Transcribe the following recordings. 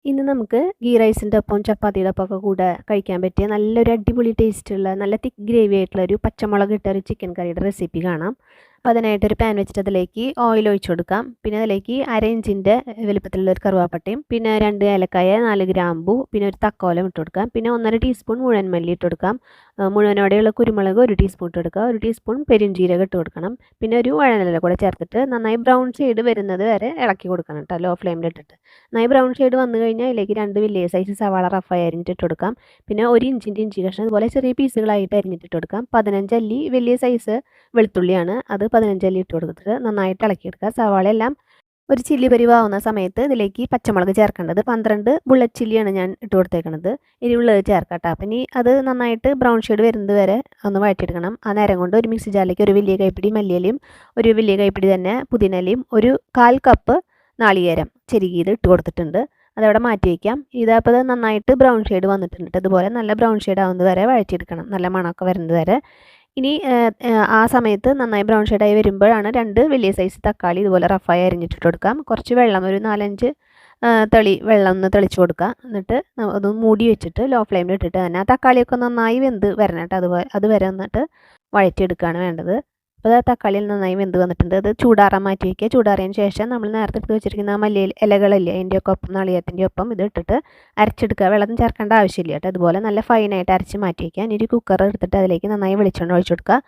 ഇന്ന് നമുക്ക് ഗീ റൈസിൻ്റെ ഒപ്പം ചപ്പാത്തിയുടെ ഒപ്പം ഒക്കെ കൂടെ കഴിക്കാൻ പറ്റിയ നല്ലൊരു അടിപൊളി ടേസ്റ്റുള്ള നല്ല തിക്ക് ഗ്രേവി ആയിട്ടുള്ള ഒരു പച്ചമുളക് ഇട്ട ഒരു ചിക്കൻ കറിയുടെ റെസിപ്പി കാണാം. അപ്പോൾ അതിനായിട്ടൊരു പാൻ വെച്ചിട്ട് അതിലേക്ക് ഓയിൽ ഒഴിച്ചു കൊടുക്കാം. പിന്നെ അതിലേക്ക് 1/2 ഇഞ്ചിൻ്റെ വലുപ്പത്തിലുള്ള ഒരു കറുവാപ്പട്ടയും പിന്നെ 2 ഏലക്കായ 4 ഗ്രാമ്പു പിന്നെ ഒരു തക്കോലം ഇട്ട് കൊടുക്കാം. പിന്നെ 1/2 ടീസ്പൂൺ മുഴുവൻ മല്ലി ഇട്ട് കൊടുക്കാം. മുഴുവനോടെയുള്ള കുരുമുളക് 1 ടീസ്പൂൺ ഇട്ട് കൊടുക്കുക. 1 ടീസ്പൂൺ പെരുംജീരകം ഇട്ട് കൊടുക്കണം. പിന്നെ ഒരു വഴനയില കൂടെ ചേർത്തിട്ട് നന്നായി ബ്രൗൺ ഷെയ്ഡ് വരുന്നത് വരെ ഇളക്കി കൊടുക്കണം കേട്ടോ, ലോ ഫ്ലെയിമിലിട്ടിട്ട്. നന്നായി ബ്രൗൺ ഷെയ്ഡ് വന്നു കഴിഞ്ഞാൽ അതിലേക്ക് 2 വലിയ സൈസ് സവാള റഫായി അരിഞ്ഞിട്ട് കൊടുക്കാം. പിന്നെ 1 ഇഞ്ചിൻ്റെ ഇഞ്ചി കഷ്ണം ഇതുപോലെ ചെറിയ പീസുകളായിട്ട് അരിഞ്ഞിട്ട് കൊടുക്കാം. 15 അല്ലി വലിയ സൈസ് വെളുത്തുള്ളിയാണ്, അത് 15 അല്ലി ഇട്ട് കൊടുത്തിട്ട് നന്നായിട്ട് ഇളക്കിയെടുക്കുക. സവാള എല്ലാം ഒരു ചില്ലി പരിവാവുന്ന സമയത്ത് ഇതിലേക്ക് പച്ചമുളക് ചേർക്കേണ്ടത് 12 ബുള്ളറ്റ് ചില്ലിയാണ് ഞാൻ ഇട്ട് കൊടുത്തേക്കണത്. എരിവുള്ളത് ചേർക്കാം കേട്ടോ. അപ്പം ഇനി അത് നന്നായിട്ട് ബ്രൗൺ ഷെയ്ഡ് വരുന്നത് വരെ ഒന്ന് വഴറ്റിയെടുക്കണം. ആ നേരം കൊണ്ട് ഒരു മിക്സി ജാറിലേക്ക് ഒരു വലിയ കൈപ്പിടി മല്ലിയിലയും ഒരു വലിയ കൈപ്പിടി തന്നെ പുതിനയിലയും ഒരു 1/4 കപ്പ് നാളികേരം ചെരുകിയത് ഇട്ട് കൊടുത്തിട്ടുണ്ട്. അതവിടെ മാറ്റി വയ്ക്കാം. ഇതപ്പോൾ നന്നായിട്ട് ബ്രൗൺ ഷെയ്ഡ് വന്നിട്ടുണ്ട്. ഇതുപോലെ നല്ല ബ്രൗൺ ഷെയ്ഡ് ആവുന്നത് വരെ വഴറ്റിയെടുക്കണം, നല്ല മണമൊക്കെ വരുന്നത് വരെ. ഇനി ആ സമയത്ത് നന്നായി ബ്രൗൺ ഷെയ്ഡായി വരുമ്പോഴാണ് 2 വലിയ സൈസ് തക്കാളി ഇതുപോലെ റഫായി അരിഞ്ഞിട്ടിട്ട് കൊടുക്കാം. കുറച്ച് വെള്ളം ഒരു 4-5 വെള്ളം ഒന്ന് തെളിച്ച് കൊടുക്കുക. എന്നിട്ട് അത് മൂടി വെച്ചിട്ട് ലോ ഫ്ലെയിമിൽ ഇട്ടിട്ട് തന്നെ ആ തക്കാളിയൊക്കെ നന്നായി വെന്ത് വരണം കേട്ടോ. അതുവരെ വന്നിട്ട് വഴറ്റിയെടുക്കുകയാണ് വേണ്ടത്. അപ്പോൾ അത് തക്കാളിയിൽ നന്നായി വെന്ത് വന്നിട്ടുണ്ട്. അത് ചൂടാറാൻ മാറ്റി വയ്ക്കുക. ചൂടാറിയതിന് ശേഷം നമ്മൾ നേരത്തെ എടുത്ത് വെച്ചിരിക്കുന്ന ആ മല്ലി ഇലകളില്ലേ, അതിൻ്റെയൊക്കെ ഒപ്പം നാളികേരത്തിൻ്റെ ഒപ്പം ഇത് ഇട്ടിട്ട് അരച്ചെടുക്കുക. വെള്ളം ചേർക്കേണ്ട ആവശ്യമില്ല കേട്ടോ. അതുപോലെ നല്ല ഫൈനായിട്ട് അരച്ച് മാറ്റി വയ്ക്കുക. ഇനി ഒരു കുക്കർ എടുത്തിട്ട് അതിലേക്ക് നന്നായി വെളിച്ചെണ്ണ ഒഴിച്ചു കൊടുക്കുക.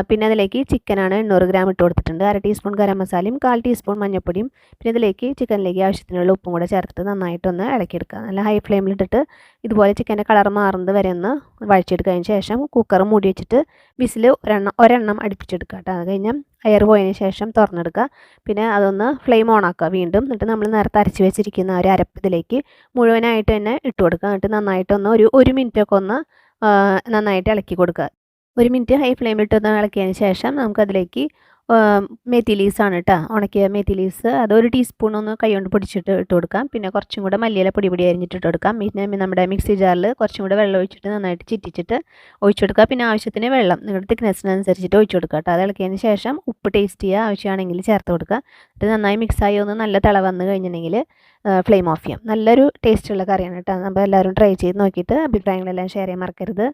പിന്നെ അതിലേക്ക് ചിക്കനാണ് 800 ഗ്രാം ഇട്ട് കൊടുത്തിട്ടുണ്ട്. 1/2 ടീസ്പൂൺ ഗരം മസാലയും 1/4 ടീസ്പൂൺ മഞ്ഞൾപ്പൊടിയും പിന്നെ ഇതിലേക്ക് ചിക്കനിലേക്ക് ആവശ്യത്തിനുള്ള ഉപ്പും കൂടെ ചേർത്തിട്ട് നന്നായിട്ടൊന്ന് ഇളക്കിയെടുക്കുക. നല്ല ഹൈ ഫ്ലെയിമിലിട്ടിട്ട് ഇതുപോലെ ചിക്കൻ്റെ കളർ മാറുന്നത് വരെ ഒന്ന് വഴിച്ചെടുത്തതിന് ശേഷം കുക്കർ മൂടി വെച്ചിട്ട് വിസിൽ ഒരെണ്ണം അടുപ്പിച്ചെടുക്കുക കേട്ടോ. അത് കഴിഞ്ഞാൽ എയർ പോയതിന് ശേഷം തുറന്നെടുക്കുക. പിന്നെ അതൊന്ന് ഫ്ലെയിം ഓൺ ആക്കുക വീണ്ടും. എന്നിട്ട് നമ്മൾ നേരത്തെ അരച്ച് വെച്ചിരിക്കുന്ന ഒരു അരപ്പ് ഇതിലേക്ക് മുഴുവനായിട്ട് തന്നെ ഇട്ട് കൊടുക്കുക. എന്നിട്ട് നന്നായിട്ടൊന്ന് ഒരു മിനിറ്റൊക്കെ ഒന്ന് നന്നായിട്ട് ഇളക്കി കൊടുക്കുക. 1 മിനിറ്റ് ഹൈ ഫ്ലെയിമിലിട്ടൊന്ന് ഇളക്കിയതിന് ശേഷം നമുക്കതിലേക്ക് മേത്തി ലീവ്സാണ് കേട്ടോ, ഉണക്കിയ മേത്തി ലീവ്സ് അത് 1 ടീസ്പൂൺ ഒന്ന് കൈകൊണ്ട് പൊടിച്ചിട്ട് ഇട്ട് കൊടുക്കാം. പിന്നെ കുറച്ചും കൂടെ മല്ലിയില പൊടി അരിഞ്ഞിട്ട് ഇട്ട് കൊടുക്കാം. പിന്നെ നമ്മുടെ മിക്സി ജാറിൽ കുറച്ചും കൂടെ വെള്ളം ഒഴിച്ചിട്ട് നന്നായിട്ട് ചിറ്റിച്ചിട്ട് ഒഴിച്ചു കൊടുക്കുക. പിന്നെ ആവശ്യത്തിന് വെള്ളം നിങ്ങളുടെ തിക്നെസ്സിനനുസരിച്ചിട്ട് ഒഴിച്ചു കൊടുക്കുക കേട്ടോ. അത് ഇളക്കിയതിന് ശേഷം ഉപ്പ് ടേസ്റ്റ് ചെയ്യുക, ആവശ്യമാണെങ്കിൽ ചേർത്ത് കൊടുക്കുക. ഇത് നന്നായി മിക്സായി ഒന്ന് നല്ല തിള വന്ന് കഴിഞ്ഞിട്ടുണ്ടെങ്കിൽ ഫ്ലെയിം ഓഫ് ചെയ്യാം. നല്ലൊരു ടേസ്റ്റുള്ള കറിയാണ് കേട്ടോ. നമ്മൾ എല്ലാവരും ട്രൈ ചെയ്ത് നോക്കിയിട്ട് അഭിപ്രായങ്ങളെല്ലാം ഷെയർ ചെയ്യാൻ മറക്കരുത്.